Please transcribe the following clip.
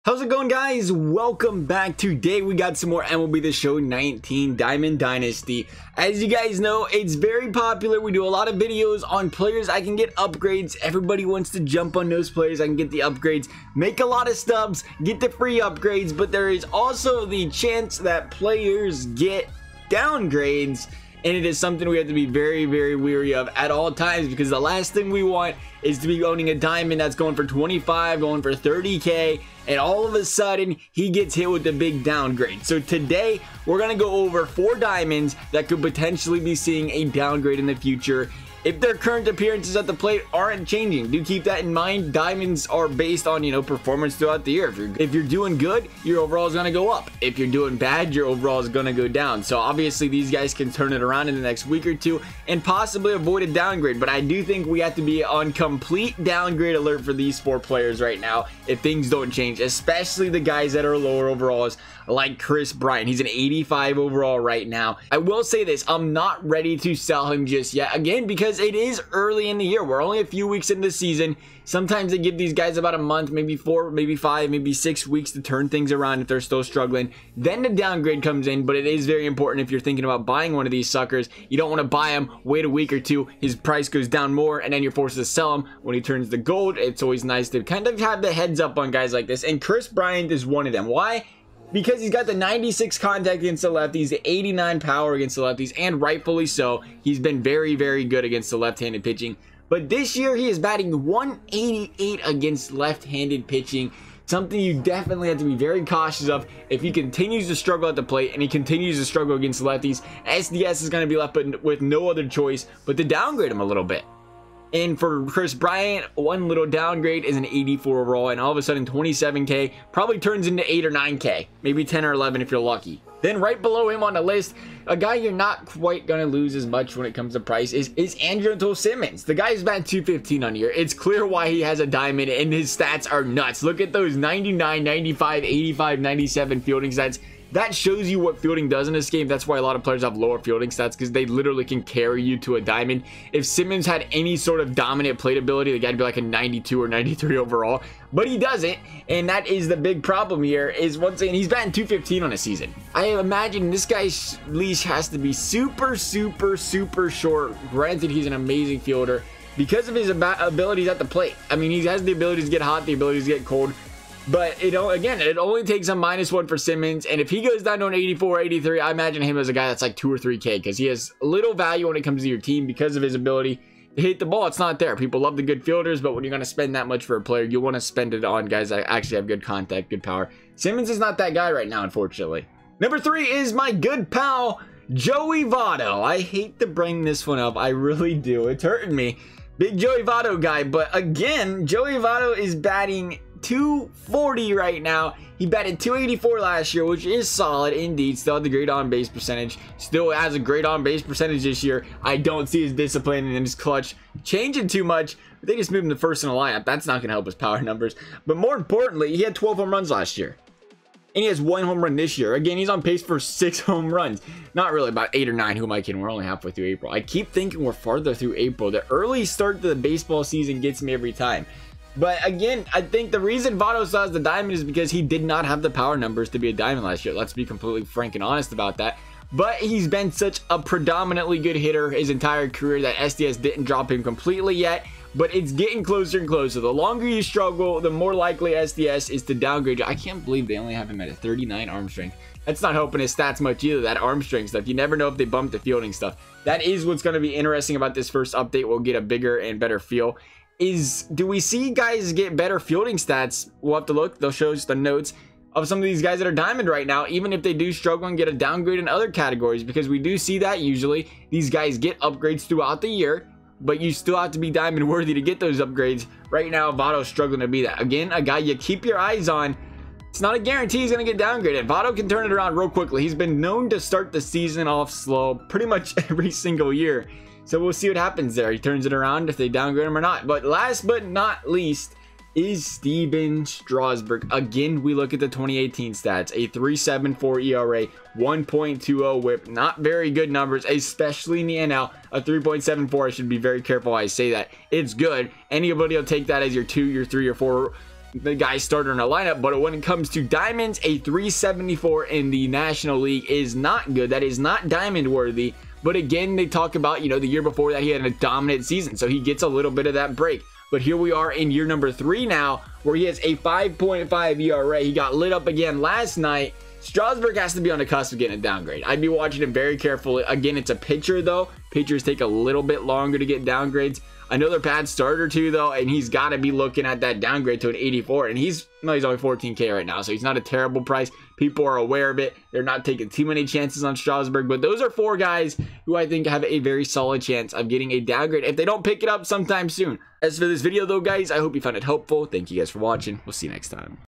How's it going, guys? Welcome back. Today we got some more MLB The Show 19 Diamond Dynasty. As you guys know, it's very popular. We do a lot of videos on players I can get upgrades. Everybody wants to jump on those players. I can get the upgrades, make a lot of stubs, get the free upgrades, but there is also the chance that players get downgrades. And it is something we have to be very, very wary of at all times, because the last thing we want is to be owning a diamond that's going for 25, going for 30K, and all of a sudden he gets hit with the big downgrade. So today we're going to go over 4 diamonds that could potentially be seeing a downgrade in the future if their current appearances at the plate aren't changing. Do keep that in mind. Diamonds are based on, performance throughout the year. If you're doing good, your overall is going to go up. If you're doing bad, your overall is going to go down. So obviously these guys can turn it around in the next week or two and possibly avoid a downgrade. But I do think we have to be on complete downgrade alert for these 4 players right now if things don't change, especially the guys that are lower overalls like Chris Bryant. He's an 85 overall right now. I will say this, I'm not ready to sell him just yet, again, because it is early in the year. We're only a few weeks into the season. Sometimes they give these guys about a month, maybe 4, maybe 5, maybe 6 weeks to turn things around if they're still struggling. Then the downgrade comes in, but it is very important if you're thinking about buying one of these suckers. You don't want to buy him, wait a week or two, his price goes down more, and then you're forced to sell him when he turns to gold. It's always nice to kind of have the heads up on guys like this, and Chris Bryant is one of them. Why? Because he's got the 96 contact against the lefties, the 89 power against the lefties, and rightfully so. He's been very, very good against the left-handed pitching. But this year, he is batting 188 against left-handed pitching. Something you definitely have to be very cautious of. If he continues to struggle at the plate and he continues to struggle against lefties, SDS is going to be left with no other choice but to downgrade him a little bit. And for Chris Bryant, one little downgrade is an 84 overall, and all of a sudden 27K probably turns into 8 or 9K, maybe 10 or 11 if you're lucky. Then right below him on the list, a guy you're not quite going to lose as much when it comes to price is Untitled Simmons. The guy's batting 215 on the year. It's clear why he has a diamond, and his stats are nuts. Look at those 99, 95, 85, 97 fielding stats. That shows you what fielding does in this game. That's why a lot of players have lower fielding stats, because they literally can carry you to a diamond. If Simmons had any sort of dominant plate ability, the guy'd be like a 92 or 93 overall, but he doesn't, and that is the big problem here. Is once again, he's batting 215 on a season. I imagine this guy's leash has to be super short. Granted, he's an amazing fielder because of his abilities at the plate. I mean, he has the ability to get hot, the ability to get cold. But it only takes a -1 for Simmons, and if he goes down to an 84, 83, I imagine him as a guy that's like 2 or 3K, because he has little value when it comes to your team because of his ability to hit the ball. It's not there. People love the good fielders, but when you're going to spend that much for a player, you want to spend it on guys that actually have good contact, good power. Simmons is not that guy right now, unfortunately. Number 3 is my good pal, Joey Votto. I hate to bring this one up. I really do. It's hurting me. Big Joey Votto guy, but again, Joey Votto is batting 240 right now. He batted 284 last year, which is solid indeed. Still had the great on base percentage. Still has a great on base percentage this year. I don't see his discipline and his clutch changing too much. They just moved him to first in the lineup. That's not going to help his power numbers. But more importantly, he had 12 home runs last year, and he has 1 home run this year. Again, he's on pace for 6 home runs. Not really, about 8 or 9. Who am I kidding? We're only halfway through April. I keep thinking we're farther through April. The early start to the baseball season gets me every time. But again, I think the reason Votto still has the diamond is because he did not have the power numbers to be a diamond last year. Let's be completely frank and honest about that. But he's been such a predominantly good hitter his entire career that SDS didn't drop him completely yet. But it's getting closer and closer. The longer you struggle, the more likely SDS is to downgrade you. I can't believe they only have him at a 39 arm strength. That's not helping his stats much either, that arm strength stuff. You never know if they bump the fielding stuff. That is what's going to be interesting about this first update. We'll get a bigger and better feel. Do we see guys get better fielding stats? We'll have to look. They'll show us the notes of some of these guys that are diamond right now, even if they do struggle and get a downgrade in other categories, because we do see that usually these guys get upgrades throughout the year, but you still have to be diamond worthy to get those upgrades. Right now, Votto's struggling to be that. Again, a guy you keep your eyes on. It's not a guarantee he's going to get downgraded. Votto can turn it around real quickly. He's been known to start the season off slow pretty much every single year. So we'll see what happens there. He turns it around if they downgrade him or not. But last but not least is Steven Strasburg. Again, we look at the 2018 stats. A 3.74 ERA, 1.20 whip. Not very good numbers, especially in the NL. A 3.74, I should be very careful how I say that. It's good. Anybody will take that as your 2, your 3, or 4 the guy starter in a lineup. But when it comes to diamonds, a 374 in the National League is not good. That is not diamond worthy. But again, they talk about, you know, the year before that he had a dominant season, so he gets a little bit of that break. But here we are in year number 3 now, where he has a 5.5 ERA. He got lit up again last night. Strasburg has to be on the cusp of getting a downgrade. I'd be watching him very carefully. Again, it's a pitcher though. Pitchers take a little bit longer to get downgrades. Another bad starter too though, and he's got to be looking at that downgrade to an 84, and he's only 14K right now, so he's not a terrible price. People are aware of it. They're not taking too many chances on Strasburg, but those are 4 guys who I think have a very solid chance of getting a downgrade if they don't pick it up sometime soon. As for this video though, guys, I hope you found it helpful. Thank you guys for watching. We'll see you next time.